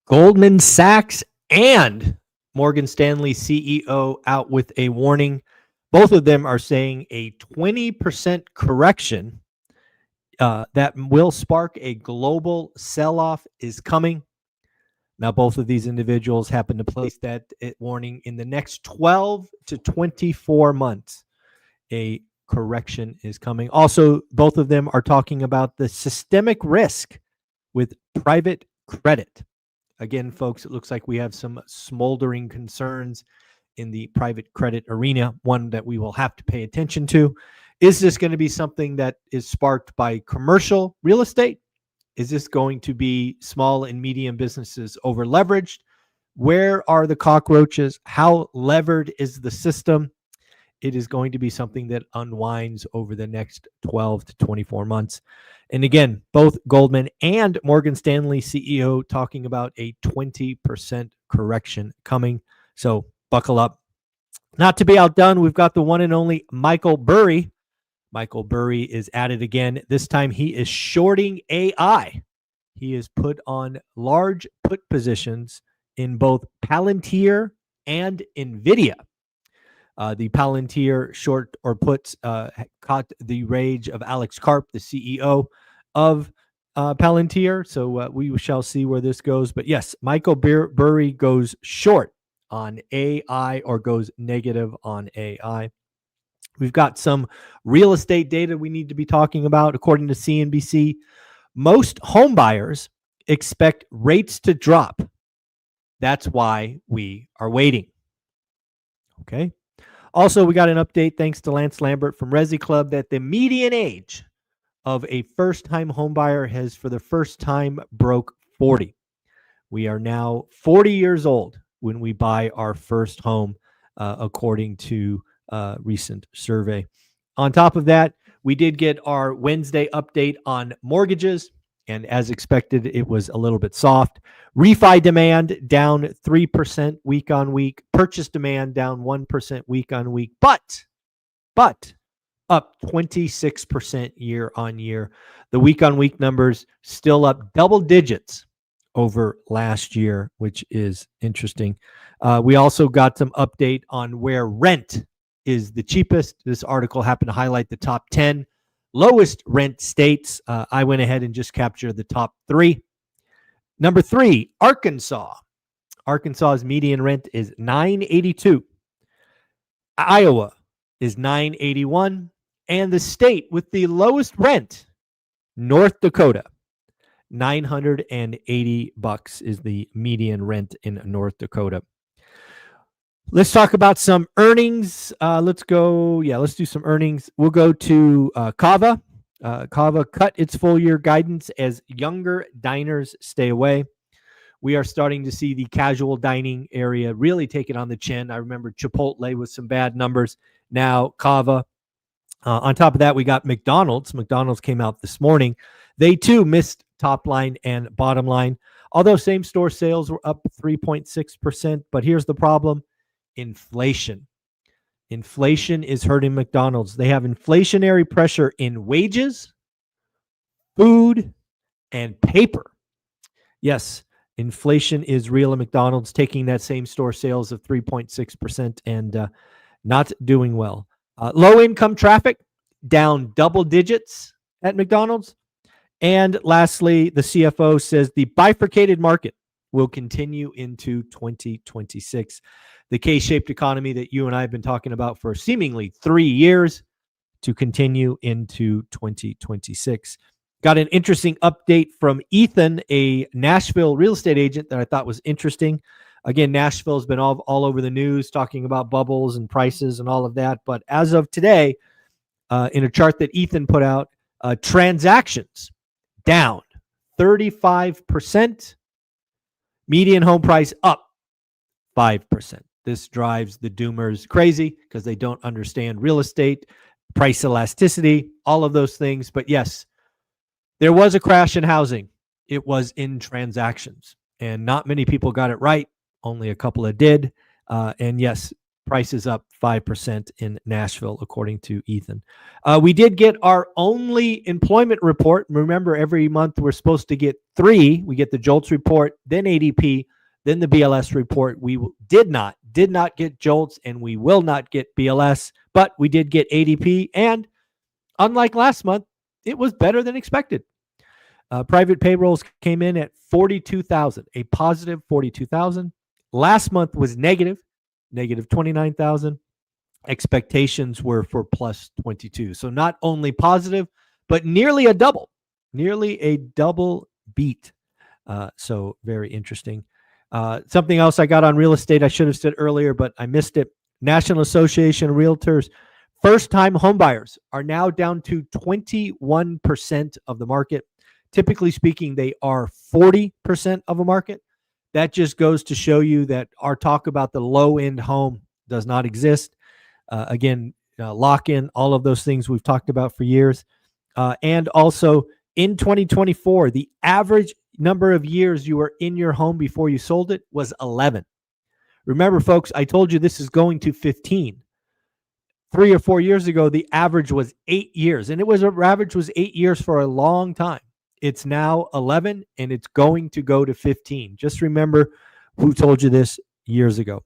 Goldman Sachs and Morgan Stanley CEO out with a warning. Both of them are saying a 20% correction that will spark a global sell-off is coming. Now, both of these individuals happen to place that warning in the next 12 to 24 months. A correction is coming. Also, both of them are talking about the systemic risk with private credit. Again, folks, it looks like we have some smoldering concerns in the private credit arena, one that we will have to pay attention to. Is this going to be something that is sparked by commercial real estate? Is this going to be small and medium businesses over leveraged? Where are the cockroaches? How levered is the system? It is going to be something that unwinds over the next 12 to 24 months. And again, both Goldman and Morgan Stanley CEO talking about a 20% correction coming. So buckle up. Not to be outdone, we've got the one and only Michael Burry. Michael Burry is at it again. This time he is shorting AI. He is put on large put positions in both Palantir and NVIDIA. The Palantir short or puts caught the rage of Alex Karp, the CEO of Palantir. So we shall see where this goes. But yes, Michael Burry goes short on AI or goes negative on AI. We've got some real estate data we need to be talking about. According to CNBC, most home buyers expect rates to drop. That's why we are waiting. Okay. Also, we got an update thanks to Lance Lambert from Resi Club that the median age of a first-time homebuyer has for the first time broke 40. We are now 40 years old when we buy our first home, according to a recent survey. On top of that, we did get our Wednesday update on mortgages, and as expected, it was a little bit soft. Refi demand down 3% week on week. Purchase demand down 1% week on week, but up 26% year on year. The week on week numbers still up double digits over last year, which is interesting. We also got some update on where rent is the cheapest. This article happened to highlight the top 10 lowest rent states. I went ahead and just captured the top 3. Number 3, Arkansas. Arkansas's median rent is $982. Iowa is $981. And the state with the lowest rent, North Dakota, $980 is the median rent in North Dakota. Let's talk about some earnings. Let's do some earnings. We'll go to Cava. Cava cut its full year guidance as younger diners stay away. We are starting to see the casual dining area really take it on the chin. I remember Chipotle with some bad numbers. Now Cava. On top of that, we got McDonald's. McDonald's came out this morning. They too missed top line and bottom line, although same store sales were up 3.6%. But here's the problem. Inflation. Inflation is hurting McDonald's. They have inflationary pressure in wages, food, and paper. Yes, inflation is real at McDonald's, taking that same store sales of 3.6% and not doing well. Low income traffic down double digits at McDonald's. And lastly, the CFO says the bifurcated market will continue into 2026. The K-shaped economy that you and I have been talking about for seemingly 3 years to continue into 2026. Got an interesting update from Ethan, a Nashville real estate agent that I thought was interesting. Again, Nashville has been all over the news talking about bubbles and prices and all of that. But as of today, in a chart that Ethan put out, transactions down 35%, median home price up 5%. This drives the doomers crazy because they don't understand real estate, price elasticity, all of those things. But yes, there was a crash in housing. It was in transactions, and not many people got it right. Only a couple that did. And yes, prices up 5% in Nashville, according to Ethan. We did get our only employment report. Remember, every month we're supposed to get 3. We get the JOLTS report, then ADP, then the BLS report. We did not get JOLTS, and we will not get BLS, but we did get ADP, and unlike last month, it was better than expected. Private payrolls came in at 42,000, a positive 42,000. Last month was negative 29,000. Expectations were for plus 22. So not only positive, but nearly a double beat. So very interesting. Something else I got on real estate I should have said earlier, but I missed it. National Association of Realtors, first-time homebuyers are now down to 21% of the market. Typically speaking, they are 40% of a market. That just goes to show you that our talk about the low-end home does not exist. Again, lock-in, all of those things we've talked about for years. And also, in 2024, the average number of years you were in your home before you sold it was 11. Remember, folks, I told you this is going to 15. 3 or 4 years ago, the average was 8 years, and average was 8 years for a long time. It's now 11, and it's going to go to 15. Just remember who told you this years ago.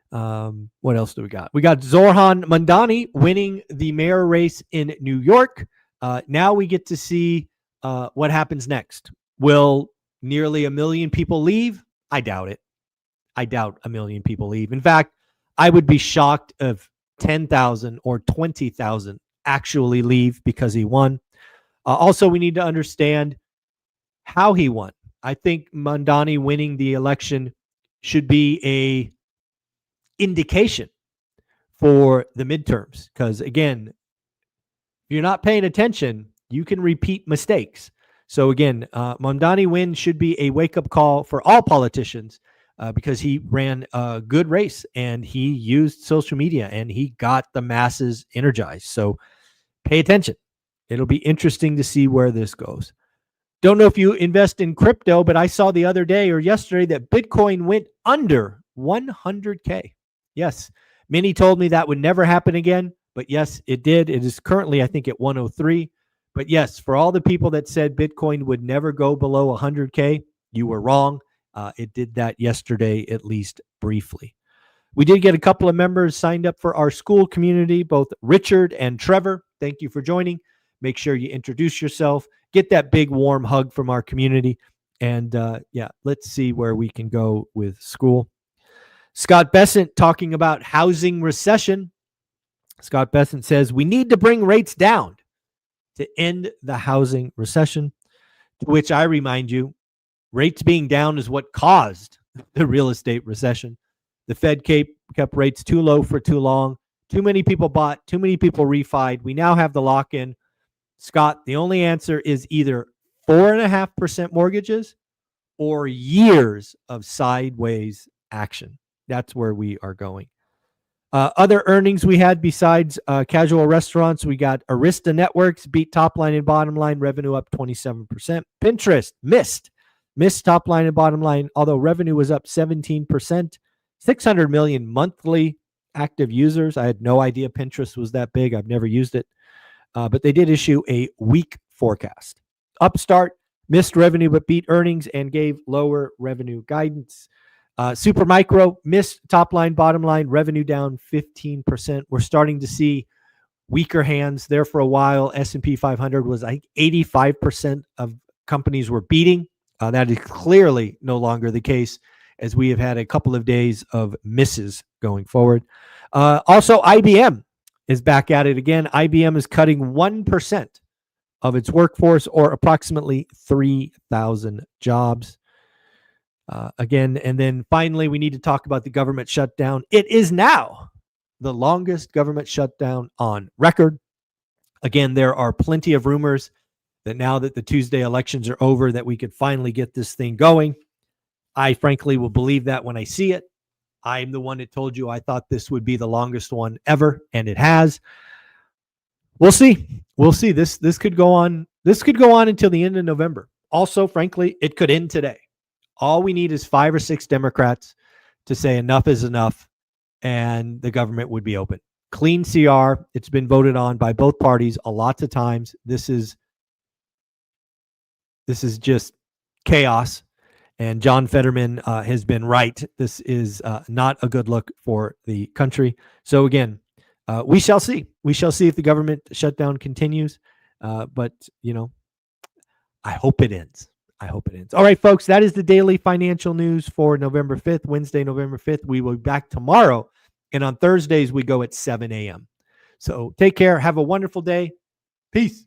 What else do we got? We got Zoran Mandani winning the mayor race in New York. Now we get to see what happens next. Will nearly 1 million people leave? I doubt it. I doubt 1 million people leave. In fact, I would be shocked if 10,000 or 20,000 actually leave because he won. Also, we need to understand how he won. I think Mandani winning the election should be a indication for the midterms. Because again, if you're not paying attention, you can repeat mistakes. So again, Mandani win should be a wake-up call for all politicians because he ran a good race and he used social media and he got the masses energized. So pay attention. It'll be interesting to see where this goes. Don't know if you invest in crypto, but I saw the other day or yesterday that Bitcoin went under 100K. Yes, many told me that would never happen again, but yes, it did. It is currently, I think, at 103. But yes, for all the people that said Bitcoin would never go below 100K, you were wrong. It did that yesterday, at least briefly. We did get a couple of members signed up for our school community, both Richard and Trevor. Thank you for joining. Make sure you introduce yourself, get that big warm hug from our community. And yeah, let's see where we can go with school. Scott Bessent talking about housing recession. Scott Bessent says we need to bring rates down to end the housing recession, to which I remind you, rates being down is what caused the real estate recession. The Fed kept rates too low for too long. Too many people bought, too many people refied. We now have the lock-in. Scott, the only answer is either 4.5% mortgages or years of sideways action. That's where we are going. Other earnings we had besides casual restaurants, we got Arista Networks beat top line and bottom line, revenue up 27%. Pinterest missed top line and bottom line, although revenue was up 17%. 600 million monthly active users. I had no idea Pinterest was that big. I've never used it. But they did issue a weak forecast. Upstart missed revenue but beat earnings and gave lower revenue guidance. Supermicro missed top line, bottom line, revenue down 15%. We're starting to see weaker hands there for a while. S&P 500 was, I think, 85% of companies were beating. That is clearly no longer the case, as we have had a couple of days of misses going forward. Also, IBM is back at it again. IBM is cutting 1% of its workforce, or approximately 3,000 jobs. Again, and then finally, we need to talk about the government shutdown. It is now the longest government shutdown on record. Again, there are plenty of rumors that now that the Tuesday elections are over, that we could finally get this thing going. I frankly will believe that when I see it. I'm the one that told you I thought this would be the longest one ever, and it has. We'll see. We'll see. This could go on. This could go on until the end of November. Also, frankly, it could end today. All we need is 5 or 6 Democrats to say enough is enough, and the government would be open. Clean CR. It's been voted on by both parties a lots of times. This is just chaos. And John Fetterman has been right. This is not a good look for the country. So again, we shall see. We shall see if the government shutdown continues. But, I hope it ends. I hope it ends. All right, folks, that is the daily financial news for November 5th, Wednesday, November 5th. We will be back tomorrow. And on Thursdays, we go at 7 a.m. So take care. Have a wonderful day. Peace.